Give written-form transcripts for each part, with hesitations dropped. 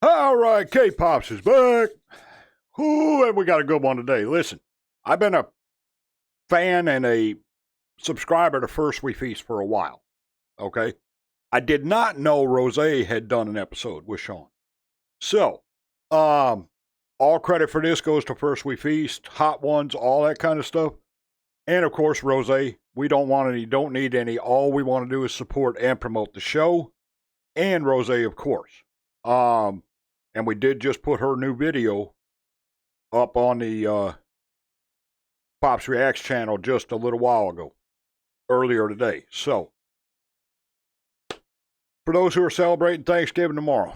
All right, K-PopZ is back. Ooh, and we got a good one today. Listen, I've been a fan and a subscriber to First We Feast for a while, okay? I did not know Rose had done an episode with Sean. So, all credit for this goes to First We Feast, Hot Ones, all that kind of stuff. And, of course, Rose, we don't want any, don't need any. All we want to do is support and promote the show. And Rose, of course. And we did just put her new video up on the Pops Reacts channel just a little while ago, earlier today. So, for those who are celebrating Thanksgiving tomorrow,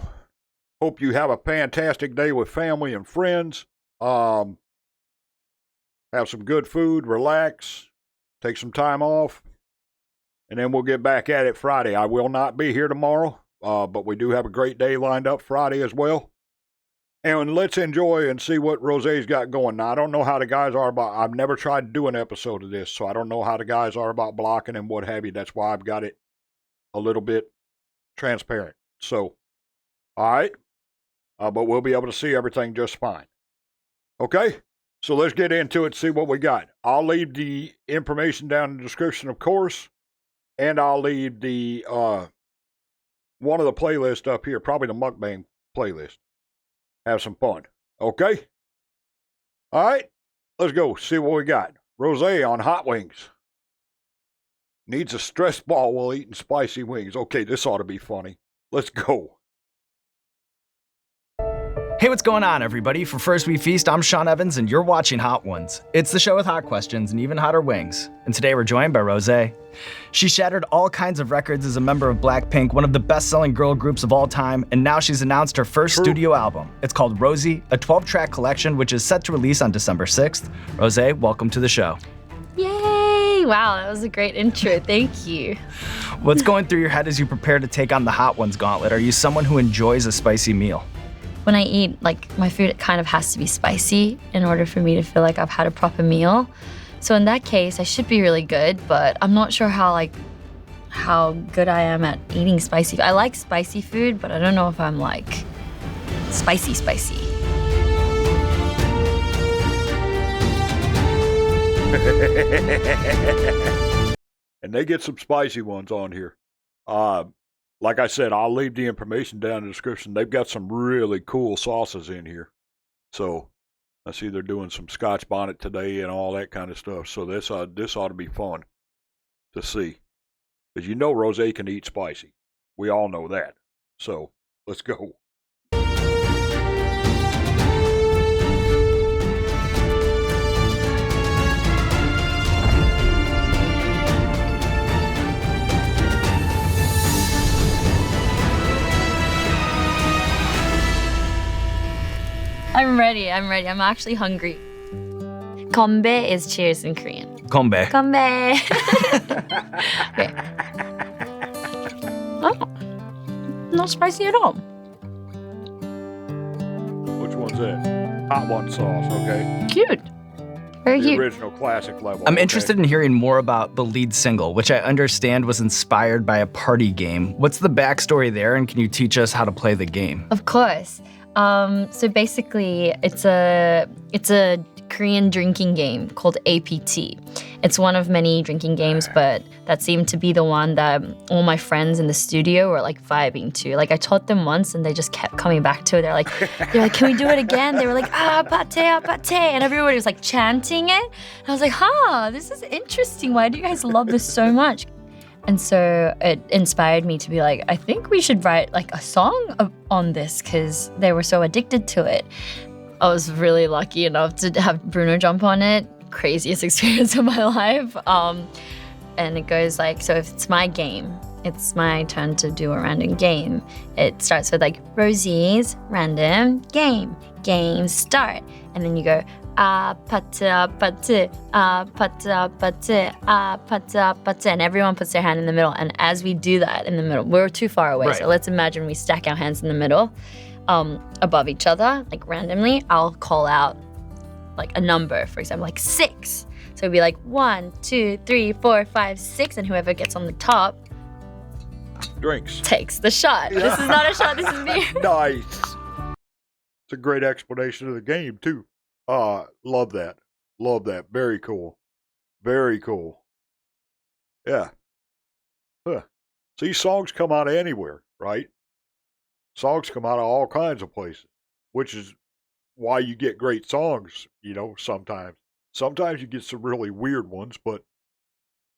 hope you have a fantastic day with family and friends. Have some good food, relax, take some time off, and then we'll get back at it Friday. I will not be here tomorrow, but we do have a great day lined up Friday as well. And let's enjoy and see what Rose's got going. Now, I don't know how the guys are about, I've never tried to do an episode of this, so I don't know how the guys are about blocking and what have you. That's why I've got it a little bit transparent. So, all right. But we'll be able to see everything just fine. Okay? So let's get into it, see what we got. I'll leave the information down in the description, of course. And I'll leave the one of the playlists up here, probably the mukbang playlist. Have some fun. Okay? All right. Let's go see what we got. Rose on hot wings. Needs a stress ball while eating spicy wings. Okay, this ought to be funny. Let's go. Hey, what's going on, everybody? For First We Feast, I'm Sean Evans, and you're watching Hot Ones. It's the show with hot questions and even hotter wings. And today we're joined by Rose. She shattered all kinds of records as a member of Blackpink, one of the best-selling girl groups of all time, and now she's announced her first studio album. It's called Rosie, a 12-track collection, which is set to release on December 6th. Rose, welcome to the show. Yay! Wow, that was a great intro. Thank you. What's going through your head as you prepare to take on the Hot Ones gauntlet? Are you someone who enjoys a spicy meal? When I eat, my food it kind of has to be spicy in order for me to feel like I've had a proper meal. So in that case, I should be really good, but I'm not sure how good I am at eating spicy. I like spicy food, but I don't know if I'm spicy. And they get some spicy ones on here. Like I said, I'll leave the information down in the description. They've got some really cool sauces in here. So I see they're doing some Scotch bonnet today and all that kind of stuff. So this ought to be fun to see. Because you know Rose can eat spicy. We all know that. So let's go. I'm ready. I'm actually hungry. Konbae is cheers in Korean. Konbae. Konbae. Okay. Oh, not spicy at all. Which one's that? Hot one sauce, okay. Cute. Very The cute. original classic level. I'm interested in hearing more about the lead single, which I understand was inspired by a party game. What's the backstory there, and can you teach us how to play the game? Of course. So basically, it's a Korean drinking game called APT. It's one of many drinking games, but that seemed to be the one that all my friends in the studio were vibing to. I taught them once, and they just kept coming back to it. They're like, can we do it again? They were like, pate, and everybody was chanting it. And I was like, this is interesting. Why do you guys love this so much? And so it inspired me to be I think we should write a song on this because they were so addicted to it. I was really lucky enough to have Bruno jump on it. Craziest experience of my life. And it goes so if it's my game, it's my turn to do a random game. It starts with Rosie's random game. Game start. And then you go, pate, and everyone puts their hand in the middle. And as we do that in the middle, we're too far away. Right. So let's imagine we stack our hands in the middle, above each other, randomly. I'll call out a number, for example, 6. So it'd be 1, 2, 3, 4, 5, 6, and whoever gets on the top drinks. Takes the shot. This is not a shot, this is beer. Nice. It's a great explanation of the game, too. Love that. Love that. Very cool. Very cool. Yeah. Huh. See, songs come out of anywhere, right? Songs come out of all kinds of places, which is why you get great songs, sometimes. Sometimes you get some really weird ones,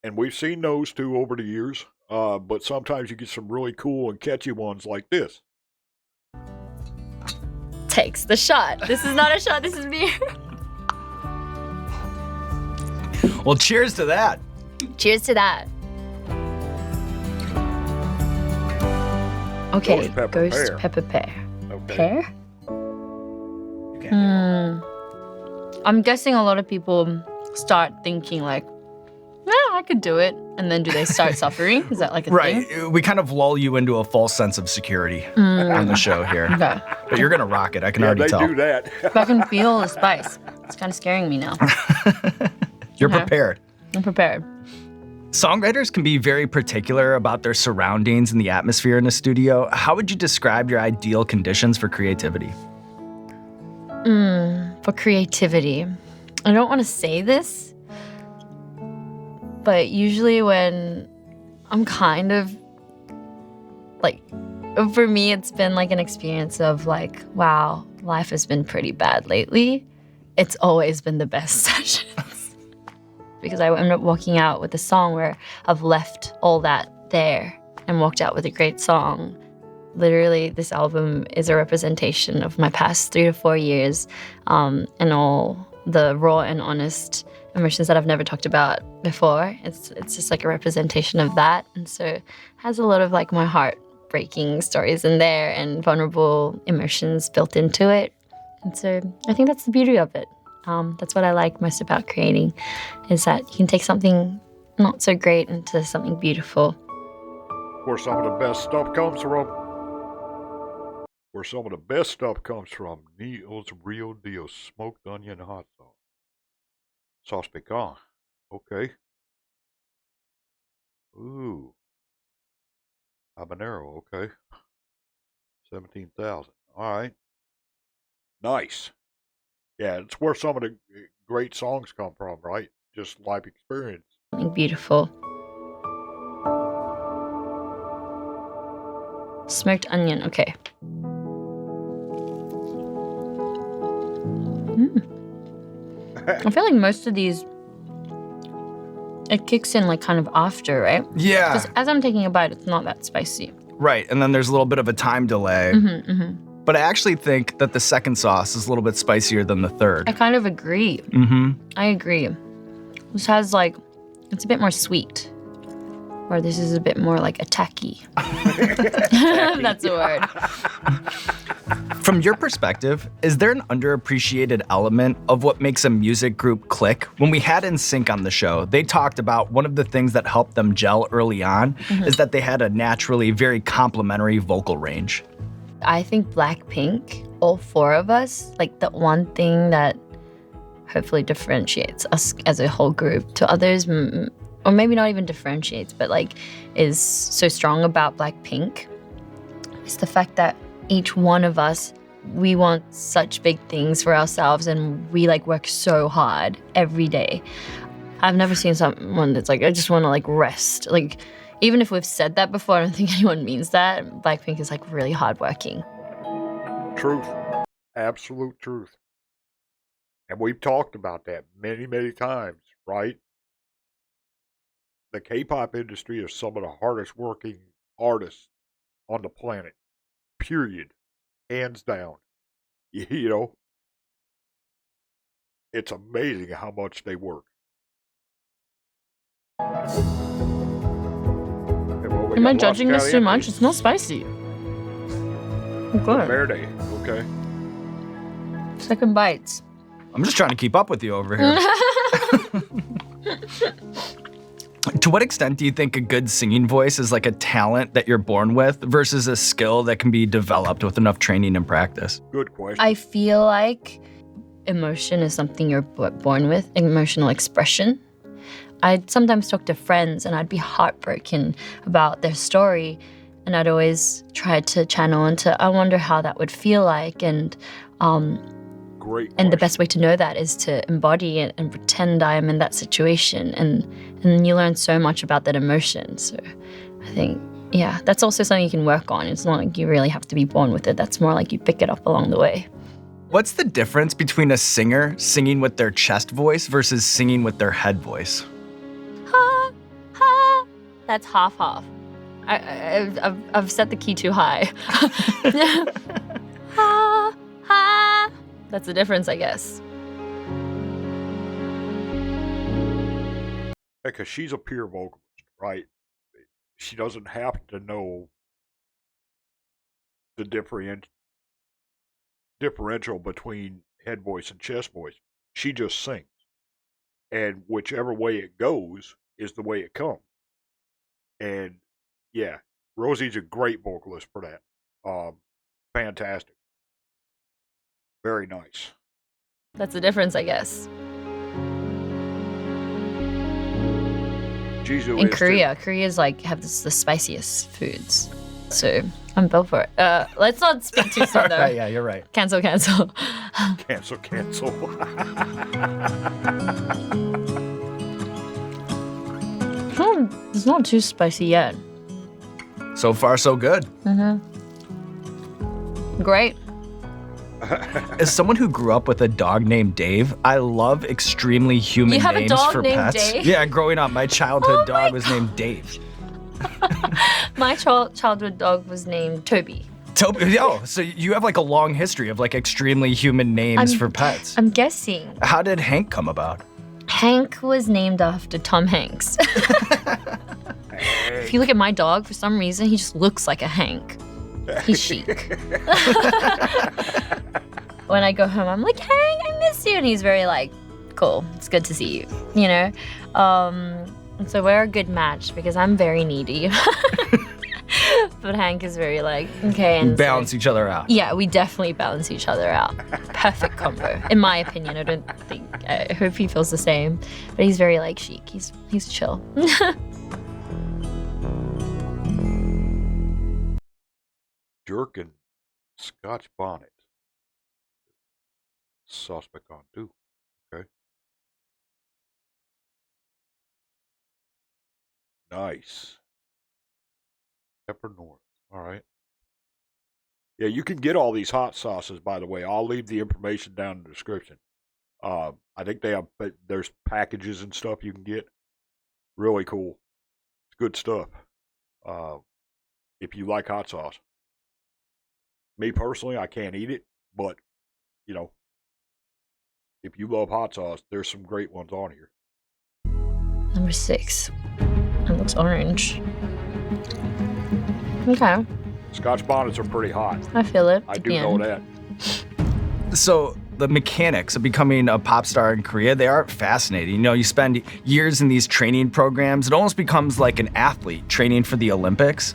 and we've seen those too over the years, but sometimes you get some really cool and catchy ones like this. Takes the shot. This is not a shot, this is beer. Well, cheers to that. Cheers to that. Okay, ghost pepper pear. Okay. Pear? I'm guessing a lot of people start thinking like, I could do it. And then do they start suffering? Is that like a thing? Right. We kind of lull you into a false sense of security on the show here. Okay. But you're going to rock it. I can already tell. They do that. But I can feel the spice. It's kind of scaring me now. You're prepared. I'm prepared. Songwriters can be very particular about their surroundings and the atmosphere in a studio. How would you describe your ideal conditions for creativity? For creativity, I don't want to say this, but usually when I'm kind of like, for me, it's been like an experience of like, wow, life has been pretty bad lately. It's always been the best sessions. Because I ended up walking out with a song where I've left all that there and walked out with a great song. Literally, this album is a representation of my past 3 to 4 years and all the raw and honest emotions that I've never talked about before. It's just like a representation of that. And so it has a lot of like my heartbreaking stories in there and vulnerable emotions built into it. And so I think that's the beauty of it. That's what I like most about creating, is that you can take something not so great into something beautiful. Where some of the best stuff comes from. Neil's Real Deal Smoked Onion Hot Sauce. Sauce pecan. Okay. Ooh. Habanero. Okay. 17,000. All right. Nice. Yeah, it's where some of the great songs come from, right? Just life experience. Something beautiful. Smoked onion, okay. I feel like most of these, it kicks in like kind of after, right? Yeah. Because as I'm taking a bite, it's not that spicy. Right, and then there's a little bit of a time delay. But I actually think that the second sauce is a little bit spicier than the third. I kind of agree. I agree. This has like, it's a bit more sweet. Or this is a bit more like attacky. That's a word. From your perspective, is there an underappreciated element of what makes a music group click? When we had NSYNC on the show, they talked about one of the things that helped them gel early on is that they had a naturally very complementary vocal range. I think Blackpink, all 4 of us, like the one thing that hopefully differentiates us as a whole group to others, or maybe not even differentiates, but like is so strong about Blackpink, is the fact that each one of us, we want such big things for ourselves and we like work so hard every day. I've never seen someone that's like, I just want to like rest. Like, even if we've said that before, I don't think anyone means that. Blackpink is like really hardworking. Truth. Absolute truth. And we've talked about that many, many times, right? The K-pop industry is some of the hardest working artists on the planet. Period. Hands down. You know? It's amazing how much they work. Am I judging this too much? It's not spicy. Good. Verde. Okay. Second bites. I'm just trying to keep up with you over here. To what extent do you think a good singing voice is like a talent that you're born with versus a skill that can be developed with enough training and practice? Good question. I feel like emotion is something you're born with, emotional expression. I'd sometimes talk to friends and I'd be heartbroken about their story. and I'd always try to channel into, I wonder how that would feel like. And Great. and the best way to know that is to embody it and pretend I am in that situation. And then you learn so much about that emotion. So I think, yeah, that's also something you can work on. It's not like you really have to be born with it. That's more like you pick it up along the way. What's the difference between a singer singing with their chest voice versus singing with their head voice? Ha, ha. That's half. I've set the key too high. Ha, ha. That's the difference, I guess. Because she's a pure vocalist, right? She doesn't have to know the differential between head voice and chest voice. She just sings. And whichever way it goes is the way it comes. And yeah, Rosie's a great vocalist for that. Fantastic. Very nice. That's the difference, I guess. Jisoo In is Korea, Korea's like have the spiciest foods. So I'm built for it. Let's not speak too soon though. Right, yeah, you're right. Cancel. Cancel. It's not too spicy yet. So far, so good. Great. As someone who grew up with a dog named Dave, I love extremely human You have a names dog for named pets. Dave? Yeah, growing up, my childhood Oh my dog was named Dave. My childhood dog was named Toby. Oh, so you have like a long history of like extremely human names for pets. I'm guessing. How did Hank come about? Hank was named after Tom Hanks. If you look at my dog, for some reason, he just looks like a Hank. He's chic. When I go home, I'm like, Hank, I miss you. And he's very like, cool, it's good to see you, you know? And so we're a good match because I'm very needy. But Hank is very like, okay. And Balance each other out. Yeah, we definitely balance each other out. Perfect combo, in my opinion. I hope he feels the same. But he's very like chic. He's chill. Jerkin Scotch bonnet. Sauce pecan too. Okay. Nice. Pepper North. All right. Yeah, you can get all these hot sauces, by the way. I'll leave the information down in the description. I think there's packages and stuff you can get. Really cool. It's good stuff. If you like hot sauce. Me personally, I can't eat it, but, you know, if you love hot sauce, there's some great ones on here. Number 6. It looks orange. Okay. Scotch bonnets are pretty hot. I feel it. I do know that. So the mechanics of becoming a pop star in Korea, they are fascinating. You know, you spend years in these training programs. It almost becomes like an athlete training for the Olympics.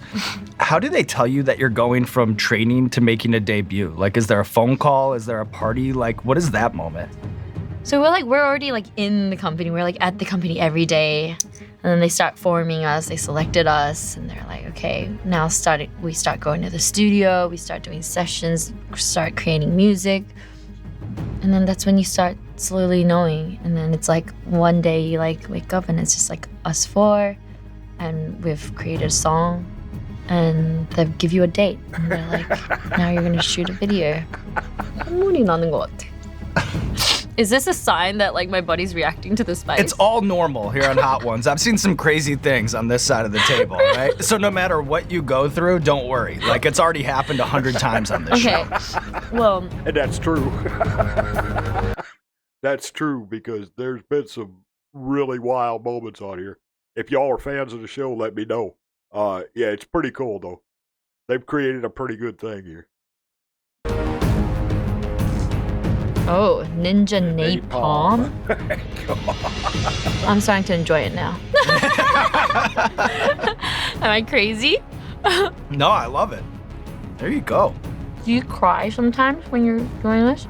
How do they tell you that you're going from training to making a debut? Like, is there a phone call? Is there a party? Like, what is that moment? So we're already like in the company. We're like at the company every day. And then they start forming us. They selected us, and they're like, okay, now we start going to the studio. We start doing sessions. Start creating music. And then that's when you start slowly knowing. And then it's like one day you like wake up and it's just like us 4, and we've created a song, and they give you a date. And they're like, now you're gonna shoot a video. 눈물이 나는 것 같아. Is this a sign that like my body's reacting to the spice? It's all normal here on Hot Ones. I've seen some crazy things on this side of the table, right? So no matter what you go through, don't worry. Like, it's already happened 100 times on this show. Well, And that's true. That's true, because there's been some really wild moments on here. If y'all are fans of the show, let me know. Yeah, it's pretty cool, though. They've created a pretty good thing here. oh, Ninja Napalm. I'm starting to enjoy it now. Am I crazy? No, I love it. There you go. Do you cry sometimes when you're doing this?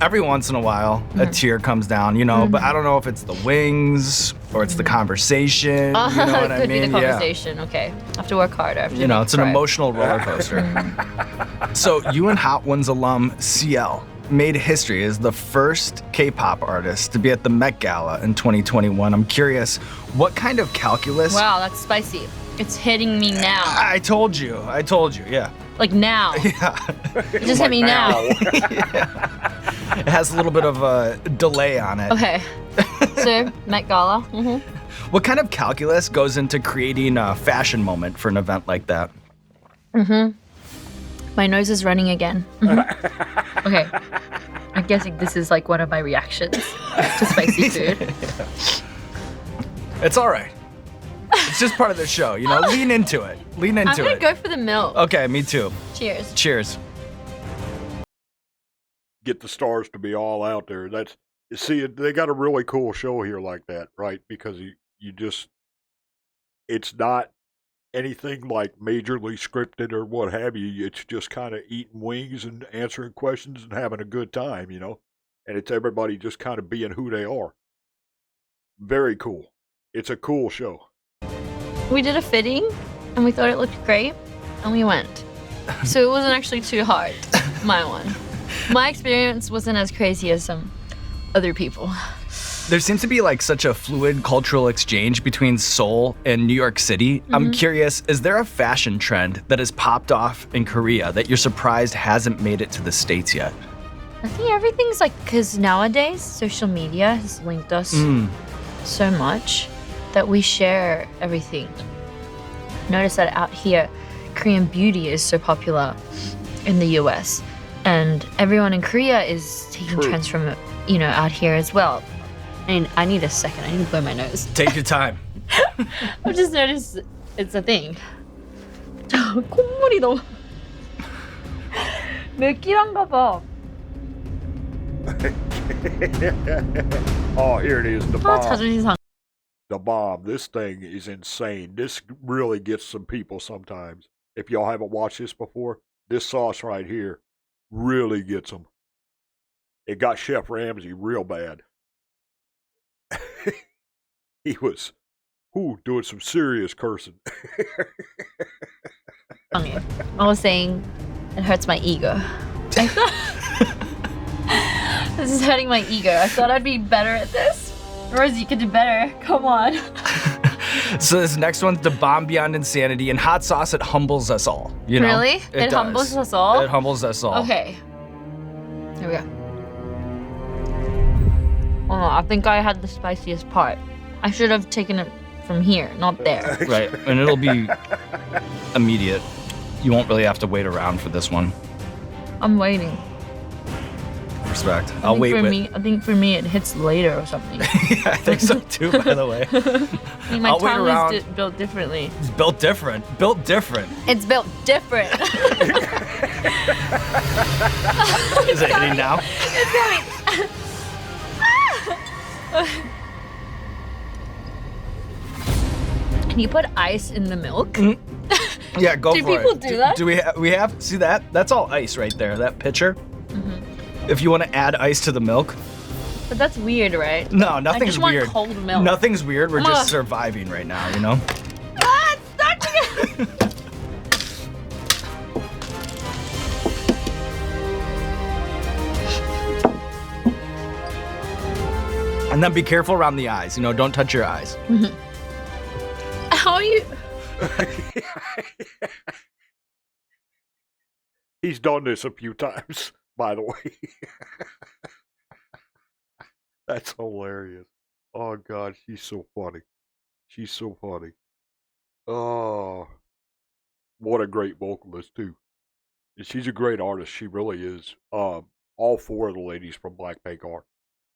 every once in a while, a tear comes down, you know, but I don't know if it's the wings or it's the conversation. You know what I Could mean? be the conversation. Okay. I have to work harder. You know, it's an emotional roller coaster. So you and Hot Ones alum CL made history as the first K-pop artist to be at the Met Gala in 2021. I'm curious, what kind of calculus? Wow, that's spicy. It's hitting me now. I told you, yeah. Like now. Yeah. It just hit me now. It has a little bit of a delay on it. Okay. So, Met Gala. What kind of calculus goes into creating a fashion moment for an event like that? My nose is running again. Okay. I'm guessing this is like one of my reactions to spicy food. It's all right. It's just part of the show, you know? Lean into it. Lean into I'm gonna it. go for the milk. Okay, me too. Cheers. Cheers. Get the stars to be all out there. That's, you see, they got a really cool show here like that, right? Because you just, it's not anything like majorly scripted or what have you. It's just kind of eating wings and answering questions and having a good time, you know? And it's everybody just kind of being who they are. Very cool. It's a cool show. We did a fitting and we thought it looked great and we went. So it wasn't actually too hard, my one. My experience wasn't as crazy as some other people. There seems to be like such a fluid cultural exchange between Seoul and New York City. I'm curious, is there a fashion trend that has popped off in Korea that you're surprised hasn't made it to the States yet? I think everything's like, because nowadays social media has linked us so much that we share everything. Notice that out here, Korean beauty is so popular in the US. And everyone in Korea is taking trends from, you know, out here as well. And I need a second. I need to blow my nose. Take your time. I've just noticed it's a thing. 콧물이 너무 맥기란가 봐. Oh, here it is, the bomb. 자존심 상. The bomb. This thing is insane. This really gets some people sometimes. If y'all haven't watched this before, this sauce right here really gets them. It got Chef Ramsay real bad. He was doing some serious cursing. I was saying it hurts my ego. I thought this is hurting my ego. I thought I'd be better at this. Rose, you could do better. Come on. So this next one's the bomb beyond insanity, and hot sauce, it humbles us all. You know? Really? It does. humbles us all? It humbles us all. Okay. Here we go. Oh, no, I think I had the spiciest part. I should have taken it from here, not there. Right, and it'll be immediate. You won't really have to wait around for this one. I'm waiting. Respect. I'll wait with... I think for me it hits later or something. Yeah, I think so too, by the way. I mean, my I'll wait tongue around. is built differently. It's built different. Built different. It's built different. Is it hitting now? It's coming. Can you put ice in the milk? Yeah, go for it. Do people do that? Do we have, see that? That's all ice right there, that pitcher. If you want to add ice to the milk. But that's weird, right? No, nothing's I just weird. want cold milk. Nothing's weird. We're just surviving right now, you know? Ah, it's stuck together. And then be careful around the eyes. You know, don't touch your eyes. How are you? He's done this a few times, by the way. That's hilarious. Oh, God, she's so funny. She's so funny. Oh, what a great vocalist, too. And she's a great artist. She really is. All four of the ladies from Blackpink are.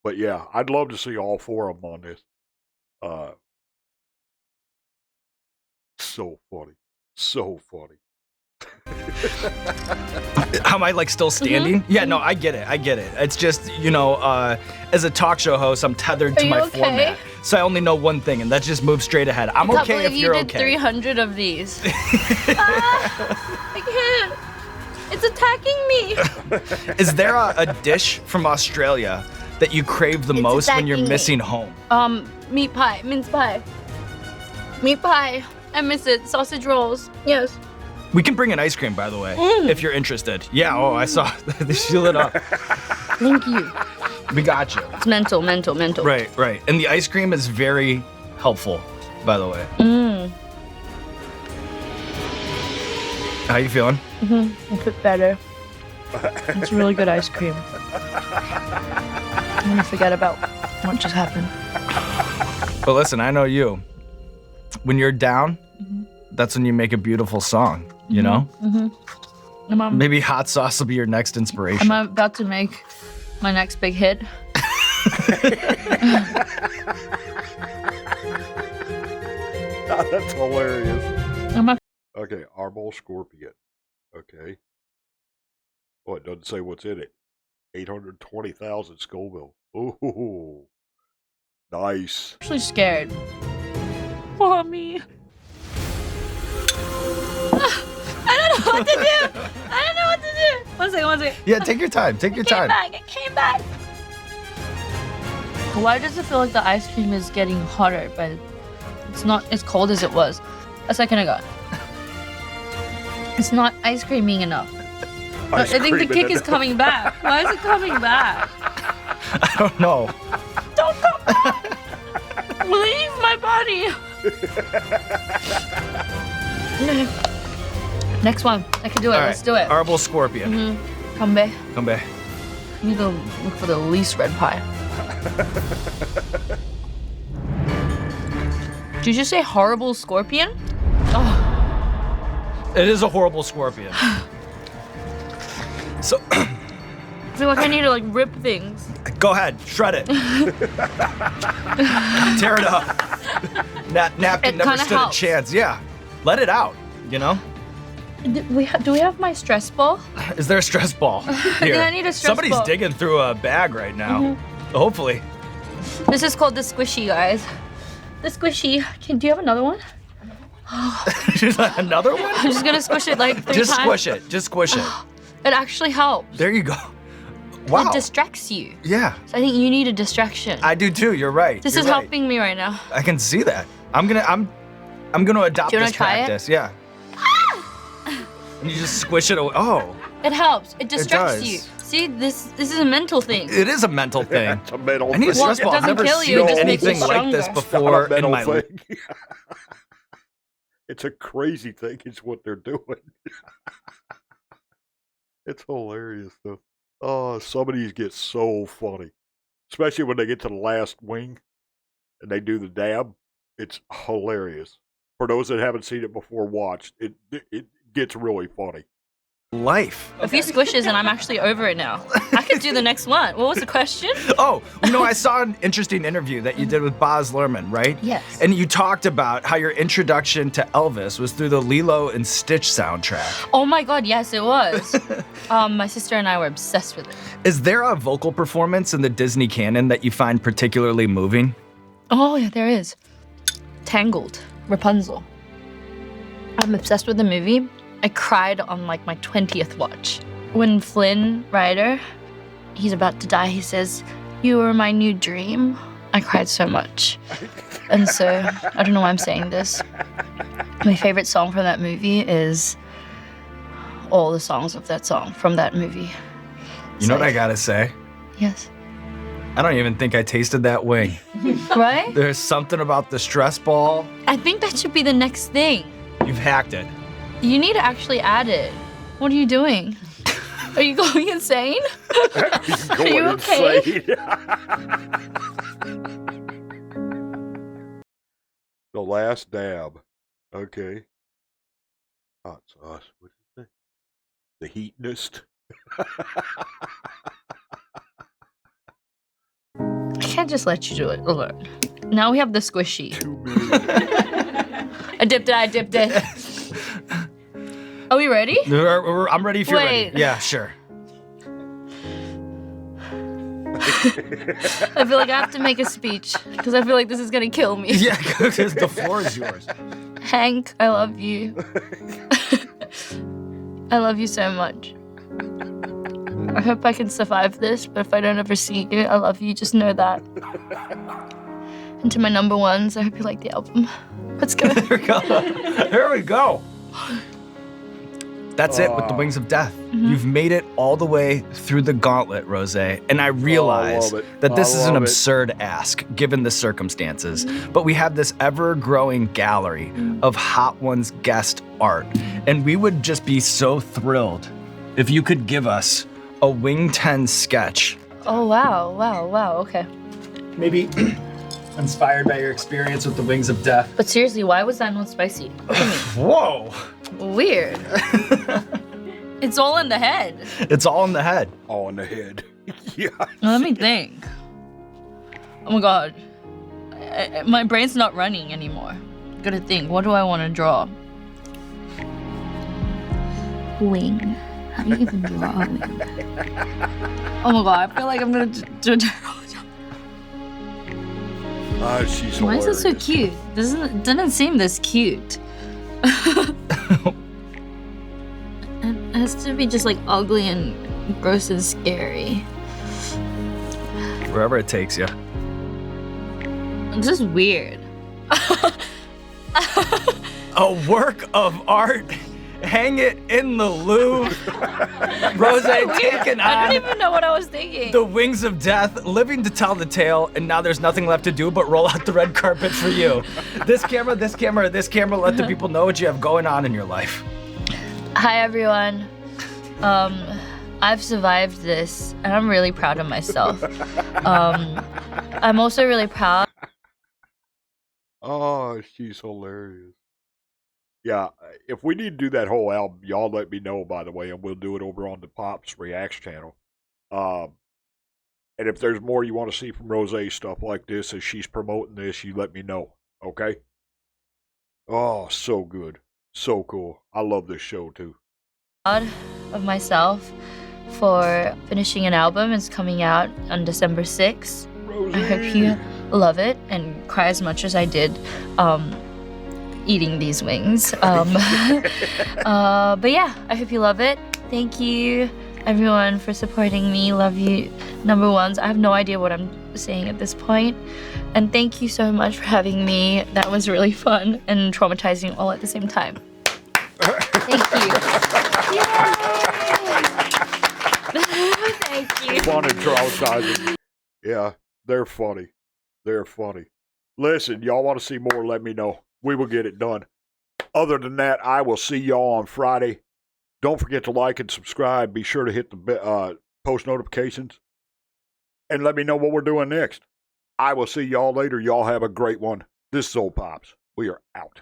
But yeah, I'd love to see all four of them on this. So funny. So funny. Am I like still standing? Yeah, no, I get it. It's just, you know, as a talk show host, I'm tethered to my format. So I only know one thing, and that's just move straight ahead. I'm okay if you're okay. I can't believe you did 300 of these. I can't. It's attacking me. Is there a dish from Australia that you crave the It's most when you're attacking me. missing home? Meat pie, mince pie. Meat pie. I miss it. Sausage rolls. Yes. We can bring an ice cream, by the way, if you're interested. Yeah, I saw. She lit up. Thank you. We got you. It's mental. Right. And the ice cream is very helpful, by the way. How you feeling? A bit better. It's really good ice cream. I'm gonna forget about what just happened. But listen, I know you. When you're down, that's when you make a beautiful song, you know? Maybe hot sauce will be your next inspiration. I'm about to make my next big hit. That's hilarious. I'm a- Okay, Arbol Scorpion. Okay. Oh, it doesn't say what's in it. 820,000 Scoville. Ooh. Nice. actually scared. Mommy. I don't know what to do. One second. Yeah, take your time. Take your time. It came back. Why does it feel like the ice cream is getting hotter, but it's not as cold as it was a second ago? It's not ice creaming enough. I think the kick is coming back. Why is it coming back? I don't know. Don't come back! Leave my body! Next one. I can do it. All right, Let's do it. Arbol Scorpion. Come back. Come back. I need to look for the least red pie. Did you just say horrible scorpion? Oh, It is a horrible scorpion. So, I feel like I need to like rip things. go ahead, shred it. Tear it up. Napkin It never kinda stood helps. a chance. Yeah, let it out, you know? Do we have my stress ball? Is there a stress ball here? I need a stress Somebody's ball. digging through a bag right now. Hopefully. This is called the squishy, guys. The squishy. Do you have another one? Another one? I'm just gonna squish it like 3 Just times. squish it. Just squish it. It actually helps. There you go. Wow. It distracts you. Yeah, So I think you need a distraction. I do too. You're right. This You're is right. helping me right now. I can see that. I'm gonna adopt Do you wanna this try it? practice. Yeah. And you just squish it away. Oh, It helps. It distracts does. you. See, this is a mental thing. it is a mental thing. It's a mental I need a thing. stress it ball. I've doesn't never kill you, seen it just makes you anything like this stronger. It's not before a mental in my life. thing. It's a crazy thing. It's what they're doing. It's hilarious though. Oh, some of these get so funny, especially when they get to the last wing and they do the dab. It's hilarious. For those that haven't seen it before, watch it. It gets really funny. Life. A few squishes and I'm actually over it now. I could do the next one. What was the question? Oh, I saw an interesting interview that you did with Baz Luhrmann, right? Yes. And you talked about how your introduction to Elvis was through the Lilo and Stitch soundtrack. Oh my god, yes, it was. My sister and I were obsessed with it. Is there a vocal performance in the Disney canon that you find particularly moving? Oh yeah, there is. Tangled. Rapunzel. I'm obsessed with the movie. I cried on like my 20th watch. When Flynn Rider, he's about to die, he says, "You were my new dream." I cried so much. And so, I don't know why I'm saying this. My favorite song from that movie is all the songs of that song from that movie. You know what I gotta say? Yes. I don't even think I tasted that wing. Right? There's something about the stress ball. I think that should be the next thing. You've hacked it. You need to actually add it. What are you doing? Are you going insane? Going you okay? insane. The last dab. Okay. Hot sauce. What is it? The heatinist. I can't just let you do it alone. Now we have the squishy. 2 million. I dipped it. Are we ready? I'm ready if you're Wait. ready. Yeah, sure. I feel like I have to make a speech because I feel like this is gonna kill me. Yeah, because the floor is yours. Hank, I love you. I love you so much. I hope I can survive this, but if I don't ever see you, I love you. Just know that. And to my number ones, I hope you like the album. Let's go. There we go. There we go. That's it with the Wings of Death. You've made it all the way through the gauntlet, Rose. And I realize that this is an absurd ask given the circumstances. But we have this ever-growing gallery of Hot Ones guest art. And we would just be so thrilled if you could give us a Wing 10 sketch. Oh, wow, okay. Maybe inspired by your experience with the Wings of Death. But seriously, why was that not spicy? Look at me. Whoa! Weird. It's all in the head. It's all in the head. All in the head. Yeah. Let me think. Oh my god. My brain's not running anymore. Gotta think. What do I want to draw? Wing. How do you even draw a wing? Oh my god, I feel like I'm gonna do a terrible job. She's Why is hilarious. it so cute? Didn't seem this cute. It has to be just like ugly and gross and scary. Wherever it takes you. This is weird. A work of art. Hang it in the Louvre. Rose taking I on don't even know what I was thinking. the Wings of Death, living to tell the tale, and now there's nothing left to do but roll out the red carpet for you. This camera, let the people know what you have going on in your life. Hi everyone. I've survived this, and I'm really proud of myself. I'm also really proud. Oh, she's hilarious. Yeah, if we need to do that whole album, y'all let me know, by the way, and we'll do it over on the Pops Reacts channel. And if there's more you want to see from Rose, stuff like this, as she's promoting this, you let me know, okay? Oh, so good. So cool. I love this show, too. Proud of myself for finishing an album. It's coming out on December 6th. Rose. I hope you love it and cry as much as I did eating these wings. But yeah, I hope you love it. Thank you, everyone, for supporting me. Love you, number ones. I have no idea what I'm saying at this point. And thank you so much for having me. That was really fun and traumatizing all at the same time. Thank you. Yay! Thank you. Fun and traumatizing. Yeah, they're funny. They're funny. Listen, y'all want to see more, let me know. We will get it done. Other than that, I will see y'all on Friday. Don't forget to like and subscribe. Be sure to hit the post notifications. And let me know what we're doing next. I will see y'all later. Y'all have a great one. This is Old Pops. We are out.